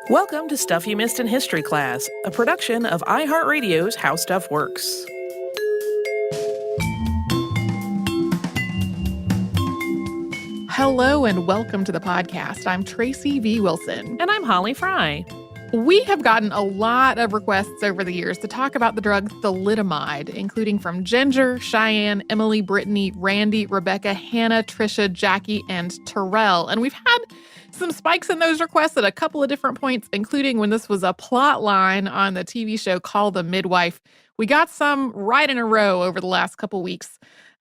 Welcome to Stuff You Missed in History Class, a production of iHeartRadio's How Stuff Works. Hello and welcome to the podcast. I'm Tracy V. Wilson. And I'm Holly Fry. We have gotten a lot of requests over the years to talk about the drug thalidomide, including from Ginger, Cheyenne, Emily, Brittany, Randy, Rebecca, Hannah, Trisha, Jackie, and Terrell. And we've had some spikes in those requests at a couple of different points, including when this was a plot line on the TV show Call the Midwife. We got some right in a row over the last couple weeks.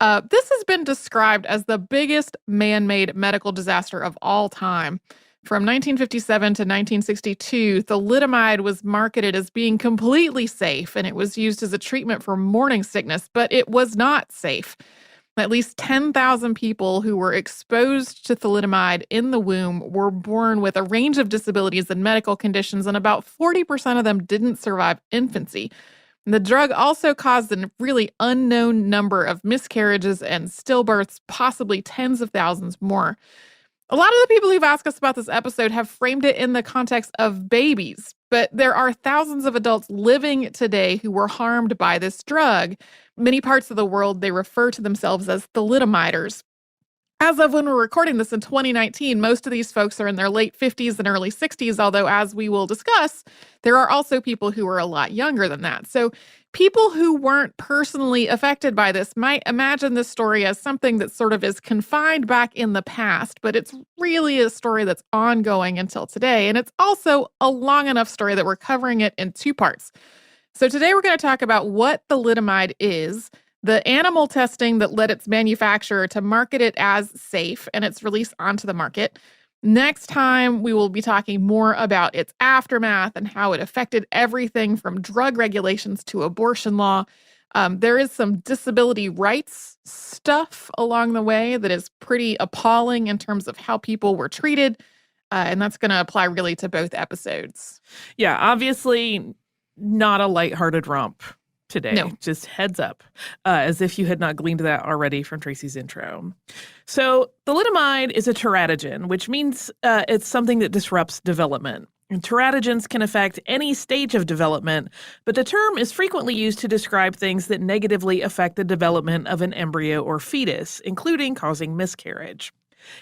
This has been described as the biggest man-made medical disaster of all time. From 1957 to 1962, thalidomide was marketed as being completely safe, and it was used as a treatment for morning sickness, but it was not safe. At least 10,000 people who were exposed to thalidomide in the womb were born with a range of disabilities and medical conditions, and about 40% of them didn't survive infancy. The drug also caused a really unknown number of miscarriages and stillbirths, possibly tens of thousands more. A lot of the people who've asked us about this episode have framed it in the context of babies, but there are thousands of adults living today who were harmed by this drug. Many parts of the world, they refer to themselves as thalidomiders. As of when we're recording this in 2019, most of these folks are in their late 50s and early 60s, although as we will discuss, there are also people who are a lot younger than that. So people who weren't personally affected by this might imagine this story as something that sort of is confined back in the past, but it's really a story that's ongoing until today. And it's also a long enough story that we're covering it in two parts. So today we're going to talk about what thalidomide is, the animal testing that led its manufacturer to market it as safe, and its release onto the market. Next time, we will be talking more about its aftermath and how it affected everything from drug regulations to abortion law. There is some disability rights stuff along the way that is pretty appalling in terms of how people were treated, and that's going to apply really to both episodes. Yeah, obviously not a lighthearted romp today. No. Just heads up, as if you had not gleaned that already from Tracy's intro. So thalidomide is a teratogen, which means it's something that disrupts development. And teratogens can affect any stage of development, but the term is frequently used to describe things that negatively affect the development of an embryo or fetus, including causing miscarriage.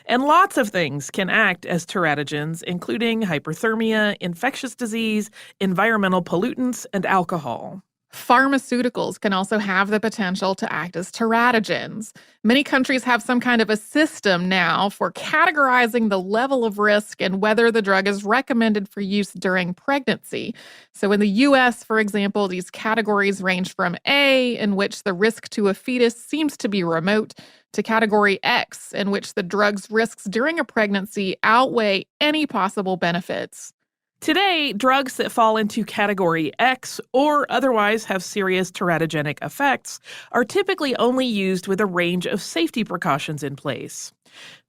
And lots of things can act as teratogens, including hyperthermia, infectious disease, environmental pollutants, and alcohol. Pharmaceuticals can also have the potential to act as teratogens. Many countries have some kind of a system now for categorizing the level of risk and whether the drug is recommended for use during pregnancy. So in the U.S., for example, these categories range from A, in which the risk to a fetus seems to be remote, to Category X, in which the drug's risks during a pregnancy outweigh any possible benefits. Today, drugs that fall into Category X or otherwise have serious teratogenic effects are typically only used with a range of safety precautions in place.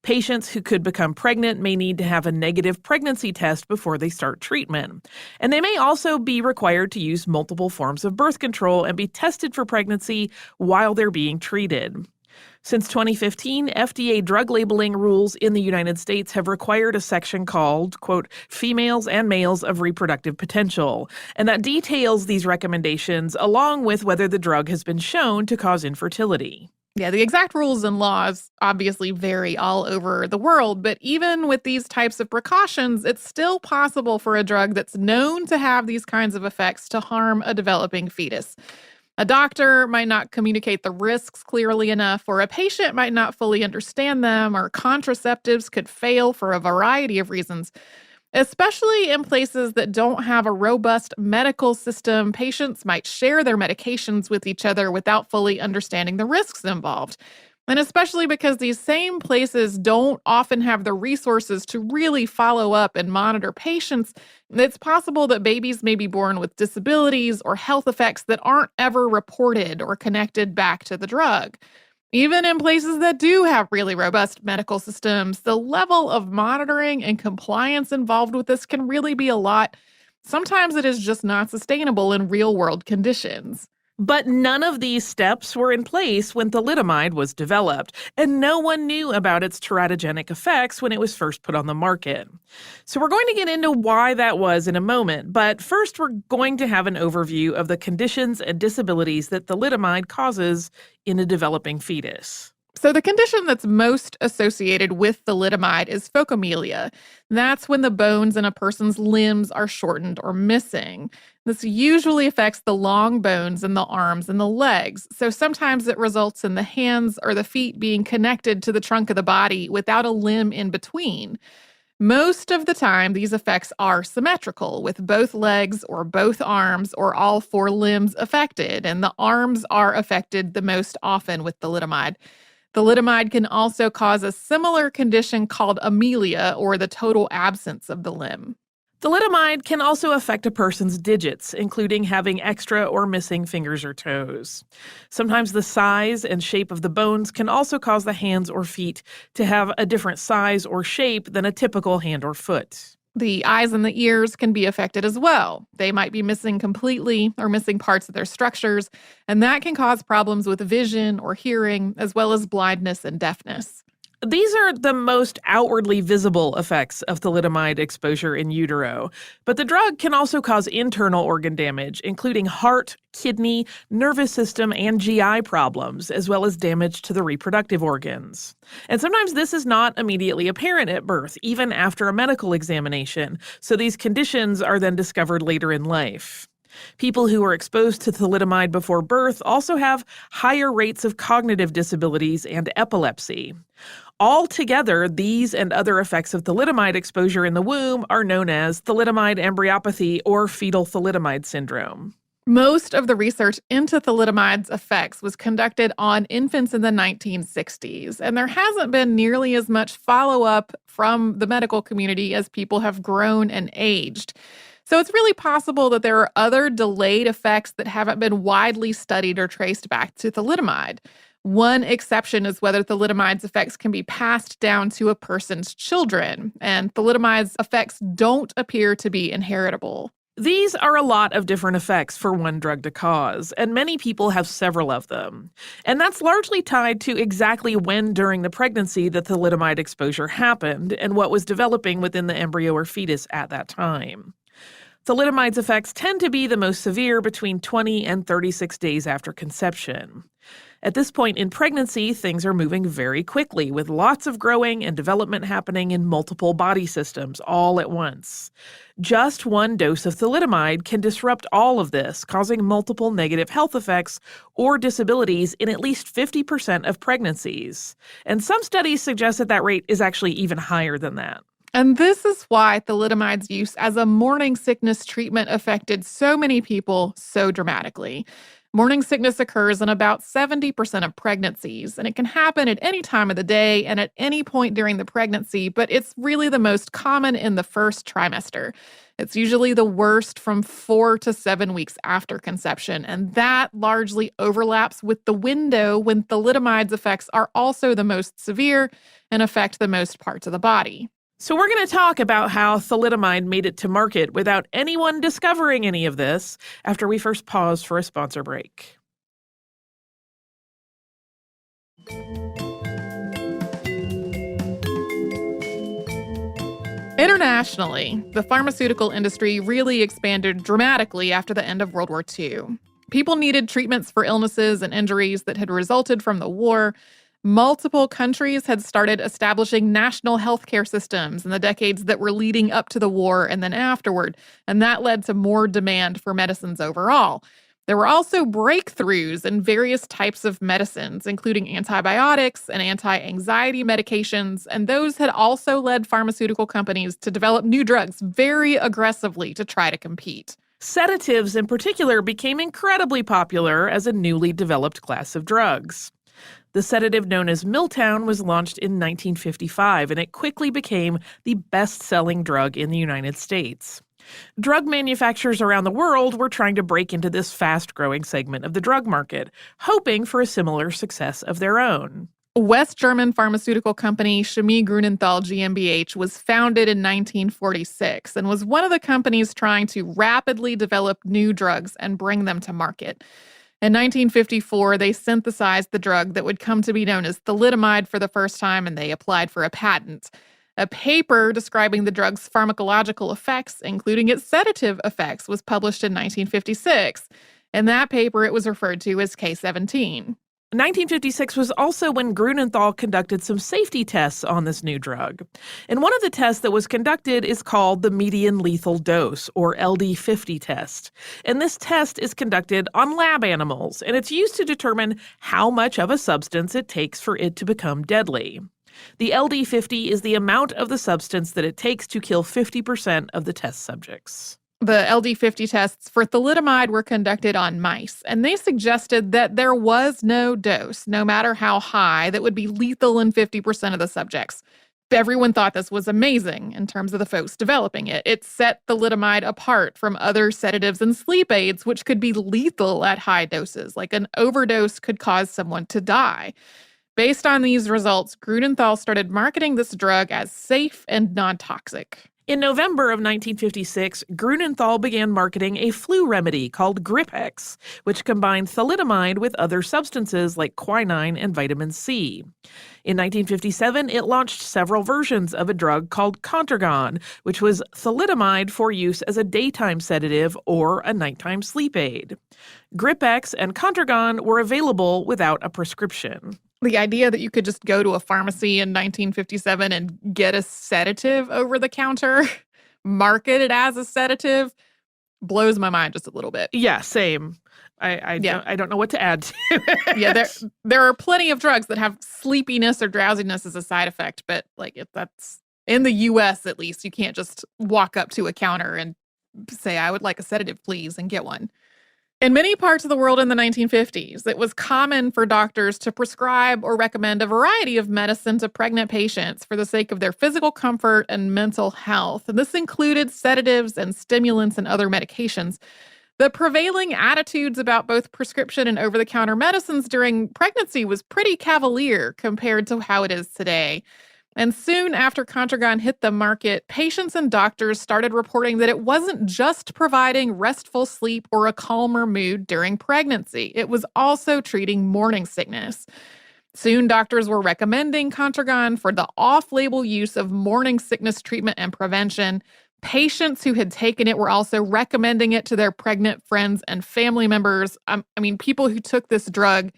Patients who could become pregnant may need to have a negative pregnancy test before they start treatment. And they may also be required to use multiple forms of birth control and be tested for pregnancy while they're being treated. Since 2015, FDA drug labeling rules in the United States have required a section called, quote, females and males of reproductive potential, and that details these recommendations along with whether the drug has been shown to cause infertility. Yeah, the exact rules and laws obviously vary all over the world, but even with these types of precautions, it's still possible for a drug that's known to have these kinds of effects to harm a developing fetus. A doctor might not communicate the risks clearly enough, or a patient might not fully understand them, or contraceptives could fail for a variety of reasons. Especially in places that don't have a robust medical system, patients might share their medications with each other without fully understanding the risks involved. And especially because these same places don't often have the resources to really follow up and monitor patients, it's possible that babies may be born with disabilities or health effects that aren't ever reported or connected back to the drug. Even in places that do have really robust medical systems, the level of monitoring and compliance involved with this can really be a lot. Sometimes it is just not sustainable in real-world conditions. But none of these steps were in place when thalidomide was developed, and no one knew about its teratogenic effects when it was first put on the market. So we're going to get into why that was in a moment, but first we're going to have an overview of the conditions and disabilities that thalidomide causes in a developing fetus. So the condition that's most associated with thalidomide is phocomelia. That's when the bones in a person's limbs are shortened or missing. This usually affects the long bones in the arms and the legs. So sometimes it results in the hands or the feet being connected to the trunk of the body without a limb in between. Most of the time, these effects are symmetrical, with both legs or both arms or all four limbs affected, and the arms are affected the most often with thalidomide. Thalidomide can also cause a similar condition called amelia, or the total absence of the limb. Thalidomide can also affect a person's digits, including having extra or missing fingers or toes. Sometimes the size and shape of the bones can also cause the hands or feet to have a different size or shape than a typical hand or foot. The eyes and the ears can be affected as well. They might be missing completely or missing parts of their structures, and that can cause problems with vision or hearing, as well as blindness and deafness. These are the most outwardly visible effects of thalidomide exposure in utero, but the drug can also cause internal organ damage, including heart, kidney, nervous system, and GI problems, as well as damage to the reproductive organs. And sometimes this is not immediately apparent at birth, even after a medical examination, so these conditions are then discovered later in life. People who are exposed to thalidomide before birth also have higher rates of cognitive disabilities and epilepsy. Altogether, these and other effects of thalidomide exposure in the womb are known as thalidomide embryopathy or fetal thalidomide syndrome. Most of the research into thalidomide's effects was conducted on infants in the 1960s, and there hasn't been nearly as much follow-up from the medical community as people have grown and aged. So it's really possible that there are other delayed effects that haven't been widely studied or traced back to thalidomide. One exception is whether thalidomide's effects can be passed down to a person's children, and thalidomide's effects don't appear to be inheritable. These are a lot of different effects for one drug to cause, and many people have several of them. And that's largely tied to exactly when during the pregnancy the thalidomide exposure happened and what was developing within the embryo or fetus at that time. Thalidomide's effects tend to be the most severe between 20 and 36 days after conception. At this point in pregnancy, things are moving very quickly, with lots of growing and development happening in multiple body systems all at once. Just one dose of thalidomide can disrupt all of this, causing multiple negative health effects or disabilities in at least 50% of pregnancies. And some studies suggest that that rate is actually even higher than that. And this is why thalidomide's use as a morning sickness treatment affected so many people so dramatically. Morning sickness occurs in about 70% of pregnancies, and it can happen at any time of the day and at any point during the pregnancy, but it's really the most common in the first trimester. It's usually the worst from 4 to 7 weeks after conception, and that largely overlaps with the window when thalidomide's effects are also the most severe and affect the most parts of the body. So we're going to talk about how thalidomide made it to market without anyone discovering any of this after we first pause for a sponsor break. Internationally, the pharmaceutical industry really expanded dramatically after the end of World War II. People needed treatments for illnesses and injuries that had resulted from the war. Multiple countries had started establishing national healthcare systems in the decades that were leading up to the war and then afterward, and that led to more demand for medicines overall. There were also breakthroughs in various types of medicines, including antibiotics and anti-anxiety medications, and those had also led pharmaceutical companies to develop new drugs very aggressively to try to compete. Sedatives in particular became incredibly popular as a newly developed class of drugs. The sedative known as Miltown was launched in 1955, and it quickly became the best-selling drug in the United States. Drug manufacturers around the world were trying to break into this fast-growing segment of the drug market, hoping for a similar success of their own. West German pharmaceutical company Chemie Grünenthal GmbH was founded in 1946 and was one of the companies trying to rapidly develop new drugs and bring them to market. In 1954, they synthesized the drug that would come to be known as thalidomide for the first time, and they applied for a patent. A paper describing the drug's pharmacological effects, including its sedative effects, was published in 1956. In that paper, it was referred to as K17. 1956 was also when Grunenthal conducted some safety tests on this new drug. And one of the tests that was conducted is called the median lethal dose, or LD50 test. And this test is conducted on lab animals, and it's used to determine how much of a substance it takes for it to become deadly. The LD50 is the amount of the substance that it takes to kill 50% of the test subjects. The LD50 tests for thalidomide were conducted on mice, and they suggested that there was no dose, no matter how high, that would be lethal in 50% of the subjects. Everyone thought this was amazing in terms of the folks developing it. It set thalidomide apart from other sedatives and sleep aids, which could be lethal at high doses, like an overdose could cause someone to die. Based on these results, Grunenthal started marketing this drug as safe and non-toxic. In November of 1956, Grunenthal began marketing a flu remedy called Gripex, which combined thalidomide with other substances like quinine and vitamin C. In 1957, it launched several versions of a drug called Contergan, which was thalidomide for use as a daytime sedative or a nighttime sleep aid. Gripex and Contergan were available without a prescription. The idea that you could just go to a pharmacy in 1957 and get a sedative over the counter, marketed as a sedative, blows my mind just a little bit. Yeah, same. I don't know what to add to it. Yeah, there are plenty of drugs that have sleepiness or drowsiness as a side effect, but like if that's in the US at least, you can't just walk up to a counter and say, "I would like a sedative, please," and get one. In many parts of the world in the 1950s, it was common for doctors to prescribe or recommend a variety of medicine to pregnant patients for the sake of their physical comfort and mental health. And this included sedatives and stimulants and other medications. The prevailing attitudes about both prescription and over-the-counter medicines during pregnancy was pretty cavalier compared to how it is today. And soon after Contergan hit the market, patients and doctors started reporting that it wasn't just providing restful sleep or a calmer mood during pregnancy. It was also treating morning sickness. Soon, doctors were recommending Contergan for the off-label use of morning sickness treatment and prevention. Patients who had taken it were also recommending it to their pregnant friends and family members. People who took this drug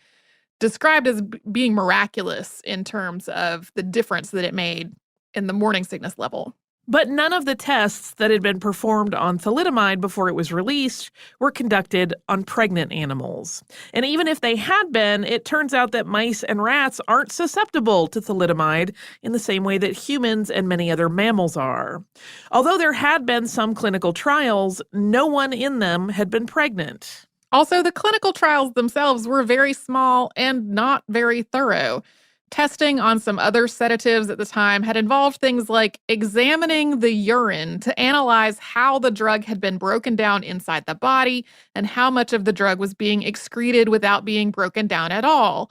described as being miraculous in terms of the difference that it made in the morning sickness level. But none of the tests that had been performed on thalidomide before it was released were conducted on pregnant animals. And even if they had been, it turns out that mice and rats aren't susceptible to thalidomide in the same way that humans and many other mammals are. Although there had been some clinical trials, no one in them had been pregnant. Also, the clinical trials themselves were very small and not very thorough. Testing on some other sedatives at the time had involved things like examining the urine to analyze how the drug had been broken down inside the body and how much of the drug was being excreted without being broken down at all.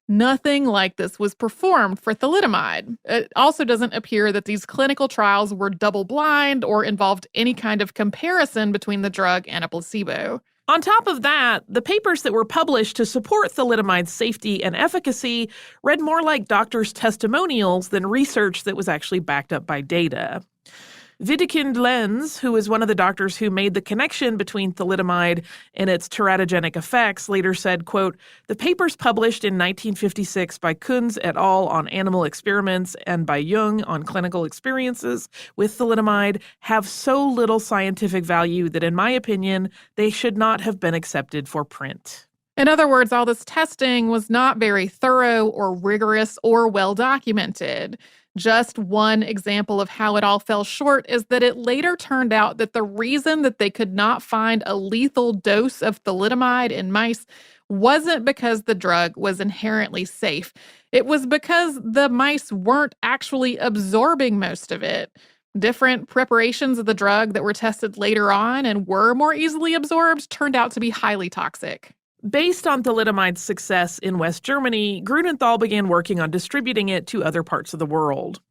Nothing like this was performed for thalidomide. It also doesn't appear that these clinical trials were double-blind or involved any kind of comparison between the drug and a placebo. On top of that, the papers that were published to support thalidomide's safety and efficacy read more like doctors' testimonials than research that was actually backed up by data. Widukind Lenz, who is one of the doctors who made the connection between thalidomide and its teratogenic effects, later said, quote, "The papers published in 1956 by Kunz et al. On animal experiments and by Jung on clinical experiences with thalidomide have so little scientific value that, in my opinion, they should not have been accepted for print." In other words, all this testing was not very thorough or rigorous or well documented. Just one example of how it all fell short is that it later turned out that the reason that they could not find a lethal dose of thalidomide in mice wasn't because the drug was inherently safe. It was because the mice weren't actually absorbing most of it. Different preparations of the drug that were tested later on and were more easily absorbed turned out to be highly toxic. Based on thalidomide's success in West Germany, Grunenthal began working on distributing it to other parts of the world.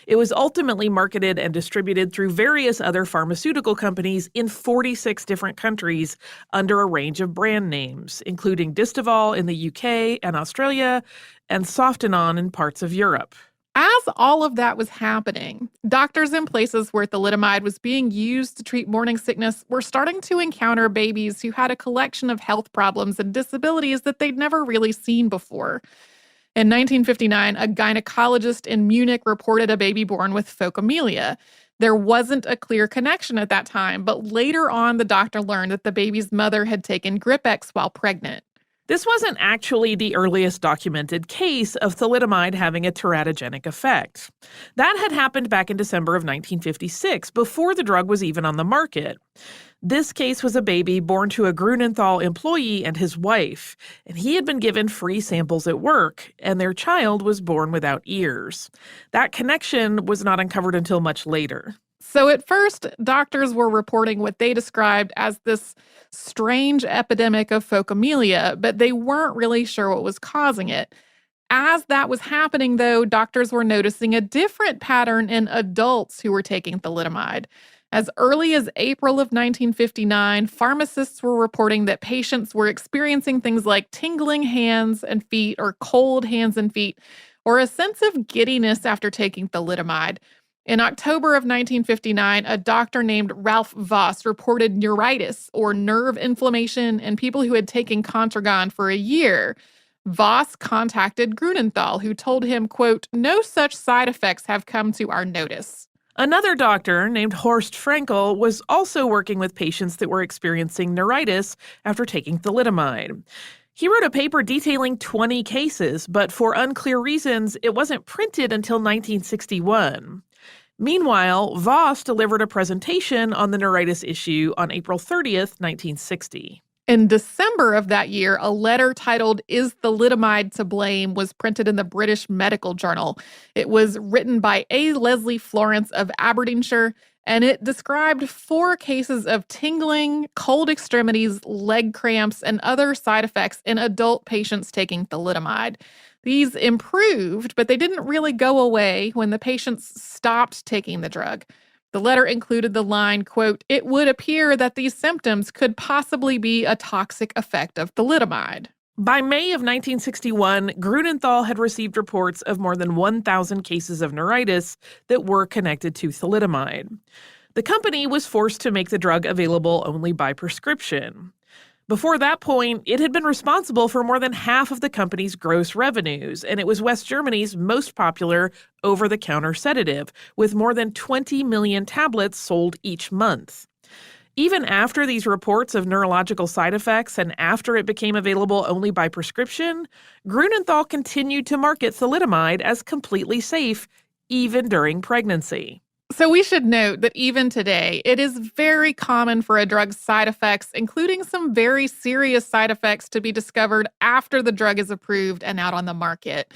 It was ultimately marketed and distributed through various other pharmaceutical companies in 46 different countries under a range of brand names, including Distaval in the UK and Australia, and Softenon in parts of Europe. As all of that was happening, doctors in places where thalidomide was being used to treat morning sickness were starting to encounter babies who had a collection of health problems and disabilities that they'd never really seen before. In 1959, a gynecologist in Munich reported a baby born with phocomelia. There wasn't a clear connection at that time, but later on, the doctor learned that the baby's mother had taken Gripex while pregnant. This wasn't actually the earliest documented case of thalidomide having a teratogenic effect. That had happened back in December of 1956, before the drug was even on the market. This case was a baby born to a Grunenthal employee and his wife, and he had been given free samples at work, and their child was born without ears. That connection was not uncovered until much later. So at first, doctors were reporting what they described as this strange epidemic of phocomelia, but they weren't really sure what was causing it. As that was happening, though, doctors were noticing a different pattern in adults who were taking thalidomide. As early as April of 1959, pharmacists were reporting that patients were experiencing things like tingling hands and feet, or cold hands and feet, or a sense of giddiness after taking thalidomide. In October of 1959, a doctor named Ralph Voss reported neuritis, or nerve inflammation, in people who had taken Contergan for a year. Voss contacted Grunenthal, who told him, quote, "No such side effects have come to our notice." Another doctor named Horst Frankel was also working with patients that were experiencing neuritis after taking thalidomide. He wrote a paper detailing 20 cases, but for unclear reasons, it wasn't printed until 1961. Meanwhile, Voss delivered a presentation on the neuritis issue on April 30th, 1960. In December of that year, a letter titled "Is Thalidomide to Blame" was printed in the British Medical Journal. It was written by A. Leslie Florence of Aberdeenshire, and it described 4 cases of tingling, cold extremities, leg cramps, and other side effects in adult patients taking thalidomide. These improved, but they didn't really go away when the patients stopped taking the drug. The letter included the line, quote, "It would appear that these symptoms could possibly be a toxic effect of thalidomide." By May of 1961, Grunenthal had received reports of more than 1,000 cases of neuritis that were connected to thalidomide. The company was forced to make the drug available only by prescription. Before that point, it had been responsible for more than half of the company's gross revenues, and it was West Germany's most popular over-the-counter sedative, with more than 20 million tablets sold each month. Even after these reports of neurological side effects and after it became available only by prescription, Grunenthal continued to market thalidomide as completely safe, even during pregnancy. So we should note that even today, it is very common for a drug's side effects, including some very serious side effects, to be discovered after the drug is approved and out on the market.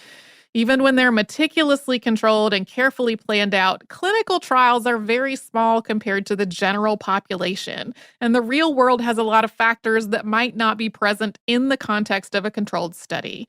Even when they're meticulously controlled and carefully planned out, clinical trials are very small compared to the general population, and the real world has a lot of factors that might not be present in the context of a controlled study.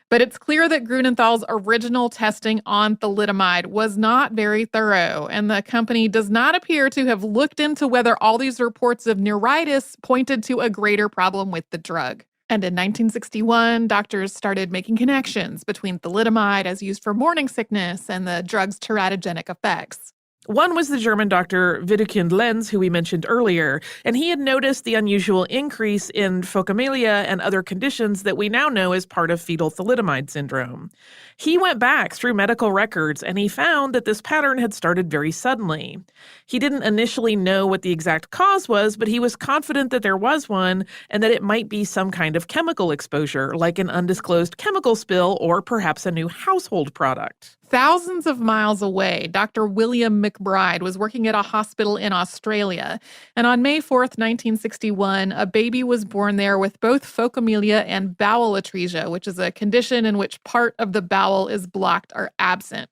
But it's clear that Grunenthal's original testing on thalidomide was not very thorough, and the company does not appear to have looked into whether all these reports of neuritis pointed to a greater problem with the drug. And in 1961, doctors started making connections between thalidomide as used for morning sickness and the drug's teratogenic effects. One was the German doctor Widukind Lenz, who we mentioned earlier, and he had noticed the unusual increase in phocomelia and other conditions that we now know as part of fetal thalidomide syndrome. He went back through medical records, and he found that this pattern had started very suddenly. He didn't initially know what the exact cause was, but he was confident that there was one and that it might be some kind of chemical exposure, like an undisclosed chemical spill or perhaps a new household product. Thousands of miles away, Dr. William McBride was working at a hospital in Australia. And on May 4th, 1961, a baby was born there with both phocomelia and bowel atresia, which is a condition in which part of the bowel is blocked or absent.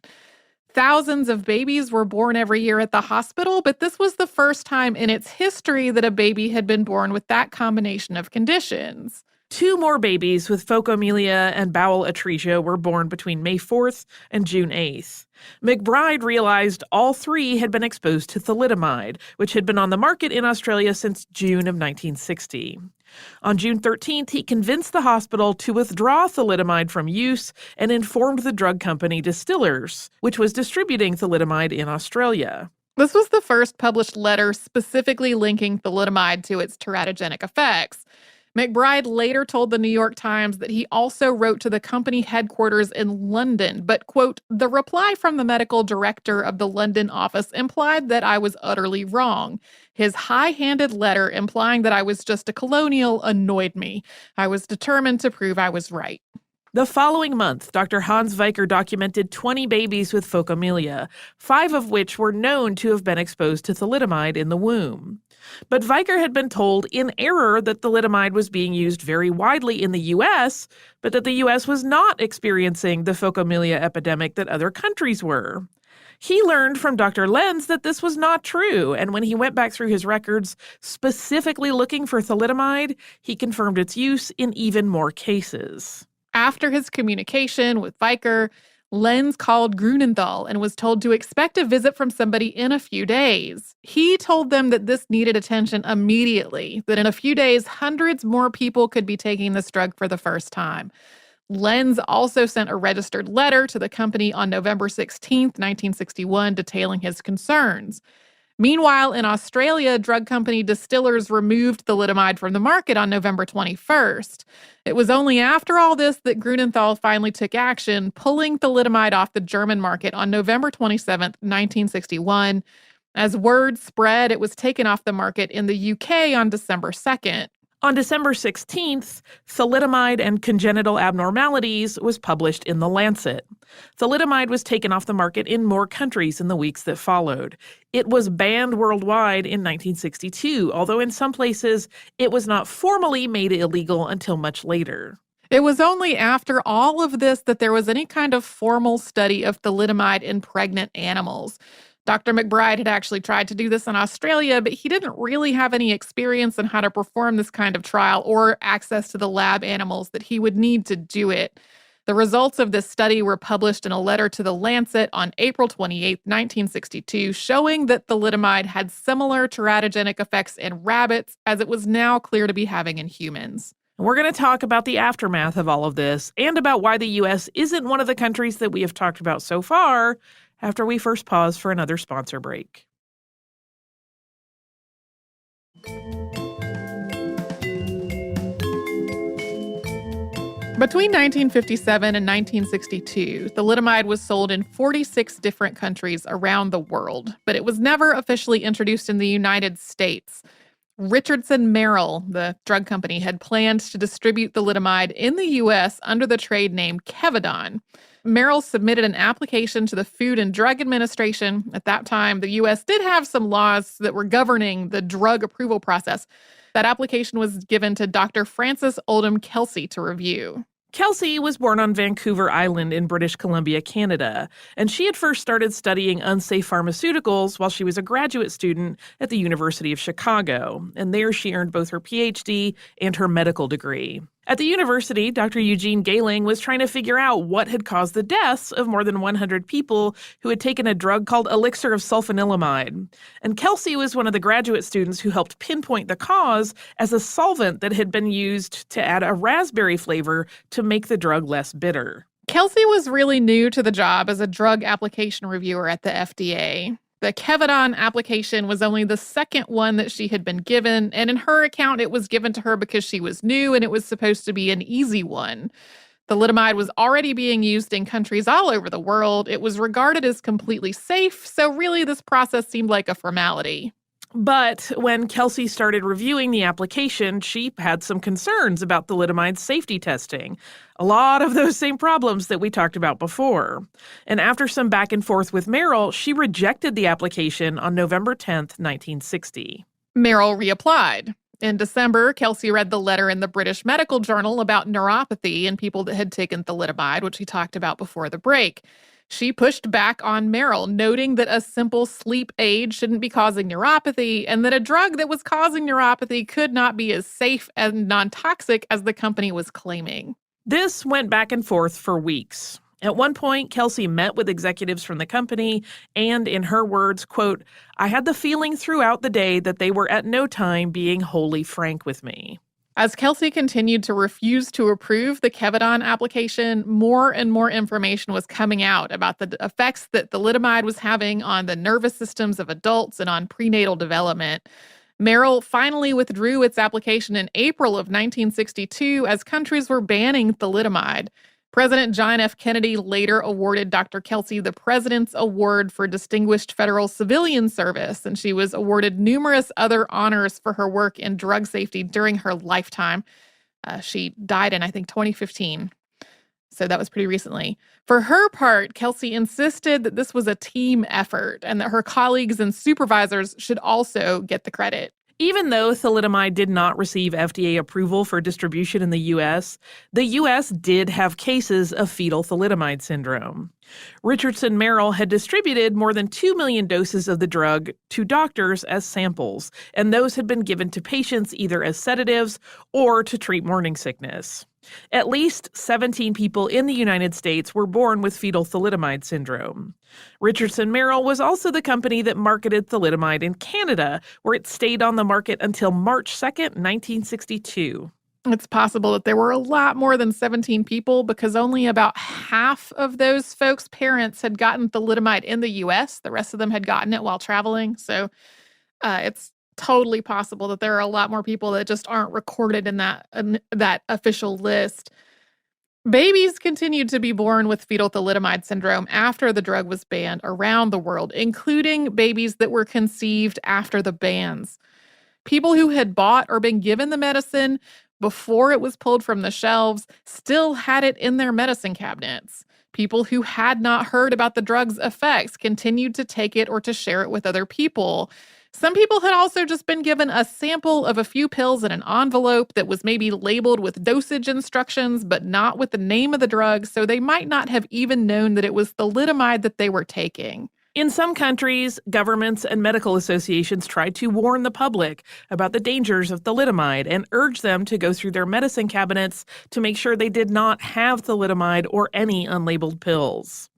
Thousands of babies were born every year at the hospital, but this was the first time in its history that a baby had been born with that combination of conditions. 2 more babies with phocomelia and bowel atresia were born between May 4th and June 8th. McBride realized all 3 had been exposed to thalidomide, which had been on the market in Australia since June of 1960. On June 13th, he convinced the hospital to withdraw thalidomide from use and informed the drug company Distillers, which was distributing thalidomide in Australia. This was the first published letter specifically linking thalidomide to its teratogenic effects. McBride later told the New York Times that he also wrote to the company headquarters in London, but, quote, the reply from the medical director of the London office implied that I was utterly wrong. His high-handed letter implying that I was just a colonial annoyed me. I was determined to prove I was right. The following month, Dr. Hans Weicker documented 20 babies with phocomelia, 5 of which were known to have been exposed to thalidomide in the womb. But Weicker had been told in error that thalidomide was being used very widely in the U.S., but that the U.S. was not experiencing the phocomelia epidemic that other countries were. He learned from Dr. Lenz that this was not true, and when he went back through his records, specifically looking for thalidomide, he confirmed its use in even more cases. After his communication with Weicker, Lenz called Grunenthal and was told to expect a visit from somebody in a few days. He told them that this needed attention immediately, that in a few days, hundreds more people could be taking this drug for the first time. Lenz also sent a registered letter to the company on November 16, 1961, detailing his concerns. Meanwhile, in Australia, drug company Distillers removed thalidomide from the market on November 21st. It was only after all this that Grunenthal finally took action, pulling thalidomide off the German market on November 27, 1961. As word spread, it was taken off the market in the UK on December 2nd. On December 16th, Thalidomide and Congenital Abnormalities was published in The Lancet. Thalidomide was taken off the market in more countries in the weeks that followed. It was banned worldwide in 1962, although in some places it was not formally made illegal until much later. It was only after all of this that there was any kind of formal study of thalidomide in pregnant animals. Dr. McBride had actually tried to do this in Australia, but he didn't really have any experience in how to perform this kind of trial or access to the lab animals that he would need to do it. The results of this study were published in a letter to The Lancet on April 28, 1962, showing that thalidomide had similar teratogenic effects in rabbits as it was now clear to be having in humans. We're going to talk about the aftermath of all of this and about why the U.S. isn't one of the countries that we have talked about so far after we first pause for another sponsor break. Between 1957 and 1962, thalidomide was sold in 46 different countries around the world, but it was never officially introduced in the United States. Richardson Merrill, the drug company, had planned to distribute thalidomide in the U.S. under the trade name Kevadon. Merrill submitted an application to the Food and Drug Administration. At that time, the U.S. did have some laws that were governing the drug approval process. That application was given to Dr. Frances Oldham Kelsey to review. Kelsey was born on Vancouver Island in British Columbia, Canada, and she had first started studying unsafe pharmaceuticals while she was a graduate student at the University of Chicago, and there she earned both her PhD and her medical degree. At the university, Dr. Eugene Gehling was trying to figure out what had caused the deaths of more than 100 people who had taken a drug called elixir of sulfanilamide. And Kelsey was one of the graduate students who helped pinpoint the cause as a solvent that had been used to add a raspberry flavor to make the drug less bitter. Kelsey was really new to the job as a drug application reviewer at the FDA. The Kevadon application was only the second one that she had been given, and in her account, it was given to her because she was new and it was supposed to be an easy one. Thalidomide was already being used in countries all over the world. It was regarded as completely safe, so really this process seemed like a formality. But when Kelsey started reviewing the application, she had some concerns about thalidomide's safety testing. A lot of those same problems that we talked about before. And after some back and forth with Merrill, she rejected the application on November 10th, 1960. Merrill reapplied. In December, Kelsey read the letter in the British Medical Journal about neuropathy in people that had taken thalidomide, which we talked about before the break. She pushed back on Merrill, noting that a simple sleep aid shouldn't be causing neuropathy and that a drug that was causing neuropathy could not be as safe and non-toxic as the company was claiming. This went back and forth for weeks. At one point, Kelsey met with executives from the company and, in her words, quote, "I had the feeling throughout the day that they were at no time being wholly frank with me." As Kelsey continued to refuse to approve the Kevidon application, more and more information was coming out about the effects that thalidomide was having on the nervous systems of adults and on prenatal development. Merrill finally withdrew its application in April of 1962 as countries were banning thalidomide. President John F. Kennedy later awarded Dr. Kelsey the President's Award for Distinguished Federal Civilian Service, and she was awarded numerous other honors for her work in drug safety during her lifetime. She died in, I think, 2015. So that was pretty recently. For her part, Kelsey insisted that this was a team effort and that her colleagues and supervisors should also get the credit. Even though thalidomide did not receive FDA approval for distribution in the U.S. did have cases of fetal thalidomide syndrome. Richardson Merrill had distributed more than 2 million doses of the drug to doctors as samples, and those had been given to patients either as sedatives or to treat morning sickness. At least 17 people in the United States were born with fetal thalidomide syndrome. Richardson Merrill was also the company that marketed thalidomide in Canada, where it stayed on the market until March 2nd, 1962. It's possible that there were a lot more than 17 people because only about half of those folks' parents had gotten thalidomide in the U.S. The rest of them had gotten it while traveling. So it's totally possible that there are a lot more people that just aren't recorded in that official list. Babies continued to be born with fetal thalidomide syndrome after the drug was banned around the world, including babies that were conceived after the bans. People who had bought or been given the medicine before it was pulled from the shelves still had it in their medicine cabinets. People who had not heard about the drug's effects continued to take it or to share it with other people. Some people had also just been given a sample of a few pills in an envelope that was maybe labeled with dosage instructions, but not with the name of the drug, so they might not have even known that it was thalidomide that they were taking. In some countries, governments and medical associations tried to warn the public about the dangers of thalidomide and urge them to go through their medicine cabinets to make sure they did not have thalidomide or any unlabeled pills.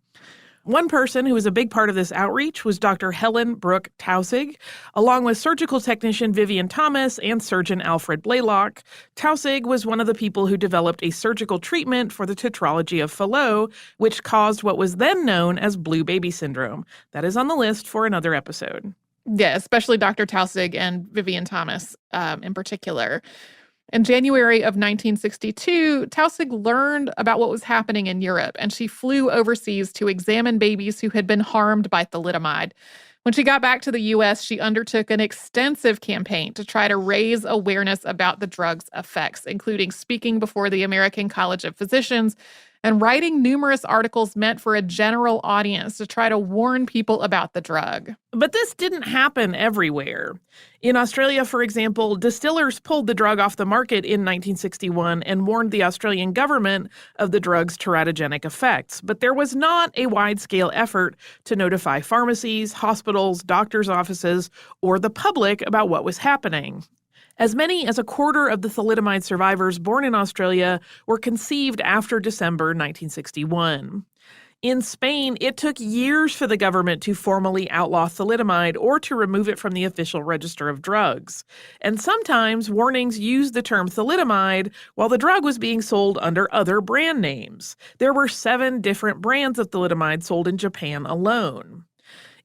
One person who was a big part of this outreach was Dr. Helen Brooke Taussig, along with surgical technician Vivian Thomas and surgeon Alfred Blaylock. Taussig was one of the people who developed a surgical treatment for the tetralogy of Fallot, which caused what was then known as blue baby syndrome. That is on the list for another episode. Yeah, especially Dr. Taussig and Vivian Thomas in particular. In January of 1962, Taussig learned about what was happening in Europe, and she flew overseas to examine babies who had been harmed by thalidomide. When she got back to the U.S., she undertook an extensive campaign to try to raise awareness about the drug's effects, including speaking before the American College of Physicians and writing numerous articles meant for a general audience to try to warn people about the drug. But this didn't happen everywhere. In Australia, for example, distillers pulled the drug off the market in 1961 and warned the Australian government of the drug's teratogenic effects. But there was not a wide-scale effort to notify pharmacies, hospitals, doctors' offices, or the public about what was happening. As many as a quarter of the thalidomide survivors born in Australia were conceived after December 1961. In Spain, it took years for the government to formally outlaw thalidomide or to remove it from the official register of drugs. And sometimes warnings used the term thalidomide while the drug was being sold under other brand names. There were 7 different brands of thalidomide sold in Japan alone.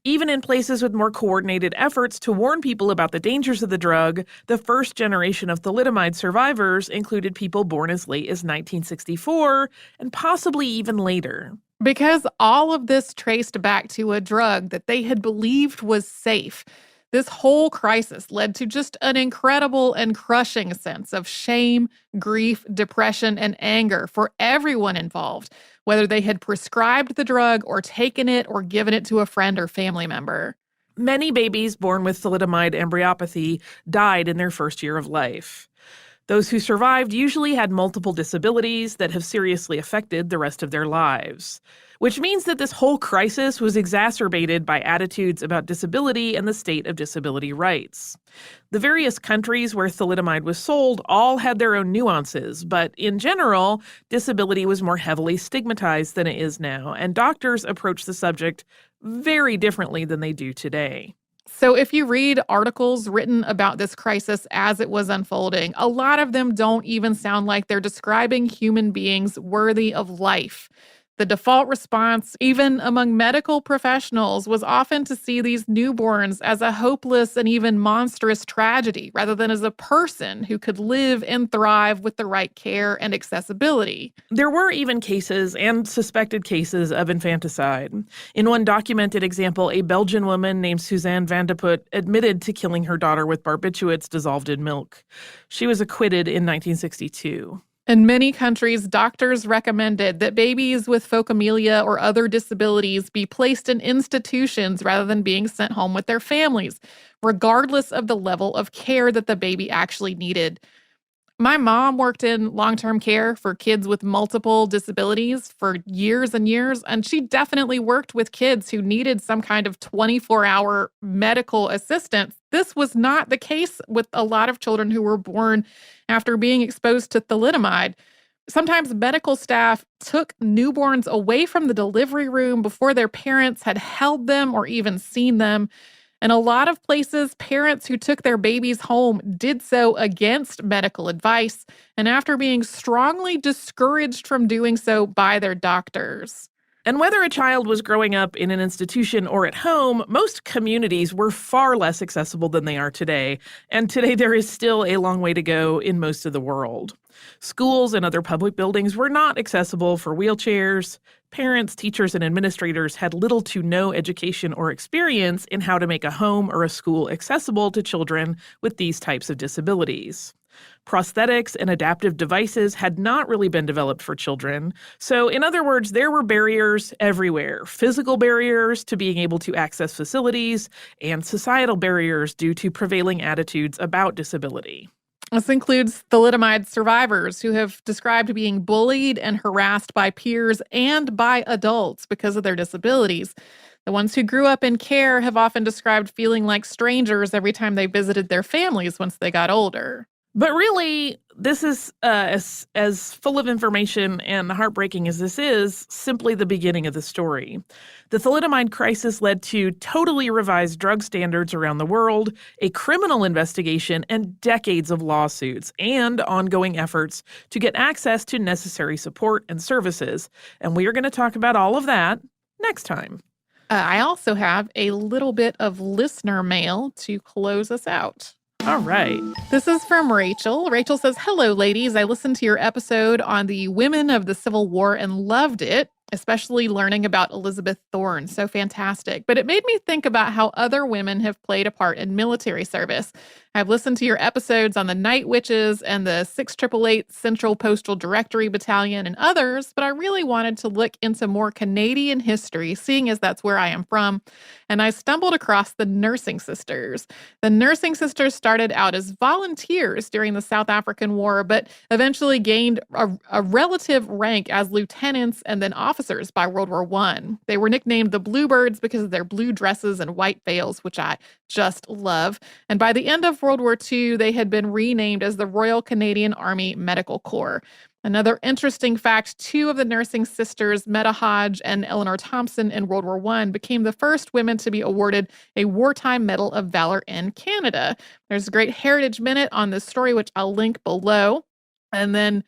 Even in places with more coordinated efforts to warn people about the dangers of the drug, the first generation of thalidomide survivors included people born as late as 1964 and possibly even later. Because all of this traced back to a drug that they had believed was safe, this whole crisis led to just an incredible and crushing sense of shame, grief, depression, and anger for everyone involved, whether they had prescribed the drug or taken it or given it to a friend or family member. Many babies born with thalidomide embryopathy died in their first year of life. Those who survived usually had multiple disabilities that have seriously affected the rest of their lives, which means that this whole crisis was exacerbated by attitudes about disability and the state of disability rights. The various countries where thalidomide was sold all had their own nuances, but in general, disability was more heavily stigmatized than it is now, and doctors approached the subject very differently than they do today. So if you read articles written about this crisis as it was unfolding, a lot of them don't even sound like they're describing human beings worthy of life. The default response, even among medical professionals, was often to see these newborns as a hopeless and even monstrous tragedy, rather than as a person who could live and thrive with the right care and accessibility. There were even cases and suspected cases of infanticide. In one documented example, a Belgian woman named Suzanne van de Put admitted to killing her daughter with barbiturates dissolved in milk. She was acquitted in 1962. In many countries, doctors recommended that babies with phocomelia or other disabilities be placed in institutions rather than being sent home with their families, regardless of the level of care that the baby actually needed. My mom worked in long-term care for kids with multiple disabilities for years and years, and she definitely worked with kids who needed some kind of 24-hour medical assistance. This was not the case with a lot of children who were born after being exposed to thalidomide. Sometimes medical staff took newborns away from the delivery room before their parents had held them or even seen them. In a lot of places, parents who took their babies home did so against medical advice and after being strongly discouraged from doing so by their doctors. And whether a child was growing up in an institution or at home, most communities were far less accessible than they are today. And today there is still a long way to go in most of the world. Schools and other public buildings were not accessible for wheelchairs. Parents, teachers, and administrators had little to no education or experience in how to make a home or a school accessible to children with these types of disabilities. Prosthetics and adaptive devices had not really been developed for children. So, in other words, there were barriers everywhere. Physical barriers to being able to access facilities and societal barriers due to prevailing attitudes about disability. This includes thalidomide survivors who have described being bullied and harassed by peers and by adults because of their disabilities. The ones who grew up in care have often described feeling like strangers every time they visited their families once they got older. But really, this is as full of information and heartbreaking as this is, simply the beginning of the story. The thalidomide crisis led to totally revised drug standards around the world, a criminal investigation, and decades of lawsuits, and ongoing efforts to get access to necessary support and services. And we are going to talk about all of that next time. I also have a little bit of listener mail to close us out. All right. This is from Rachel. Rachel says, "Hello, ladies. I listened to your episode on the women of the Civil War and loved it, especially learning about Elizabeth Thorne. So fantastic. But it made me think about how other women have played a part in military service. I've listened to your episodes on the Night Witches and the 6888 Central Postal Directory Battalion and others, but I really wanted to look into more Canadian history, seeing as that's where I am from, and I stumbled across the Nursing Sisters. The Nursing Sisters started out as volunteers during the South African War, but eventually gained a relative rank as lieutenants and then officers by World War I. They were nicknamed the Bluebirds because of their blue dresses and white veils, which I just love. And by the end of World War II, they had been renamed as the Royal Canadian Army Medical Corps. Another interesting fact, two of the Nursing Sisters, Meta Hodge and Eleanor Thompson in World War I, became the first women to be awarded a Wartime Medal of Valor in Canada. There's a great Heritage Minute on this story, which I'll link below. And then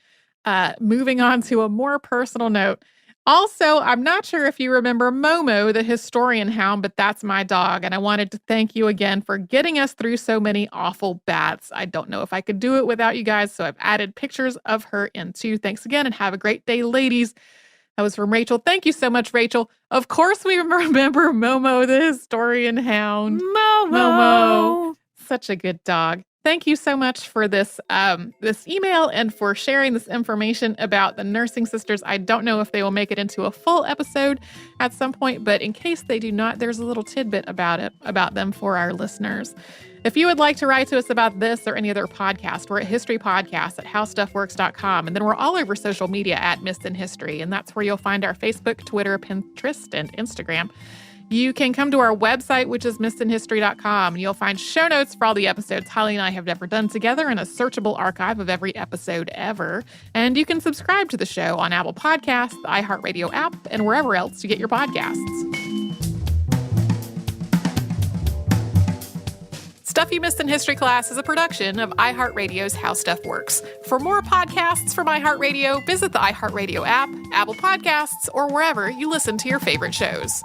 moving on to a more personal note. Also, I'm not sure if you remember Momo, the historian hound, but that's my dog. And I wanted to thank you again for getting us through so many awful baths. I don't know if I could do it without you guys, so I've added pictures of her in too. Thanks again and have a great day, ladies. That was from Rachel. Thank you so much, Rachel. Of course, we remember Momo, the historian hound. Momo. Such a good dog. Thank you so much for this email and for sharing this information about the Nursing Sisters. I don't know if they will make it into a full episode at some point, but in case they do not, there's a little tidbit about them for our listeners. If you would like to write to us about this or any other podcast, we're at historypodcast@howstuffworks.com. And then we're all over social media at Missed in History. And that's where you'll find our Facebook, Twitter, Pinterest, and Instagram. You can come to our website, which is missedinhistory.com, and you'll find show notes for all the episodes Holly and I have ever done together and a searchable archive of every episode ever. And you can subscribe to the show on Apple Podcasts, the iHeartRadio app, and wherever else you get your podcasts. Stuff You Missed in History Class is a production of iHeartRadio's How Stuff Works. For more podcasts from iHeartRadio, visit the iHeartRadio app, Apple Podcasts, or wherever you listen to your favorite shows.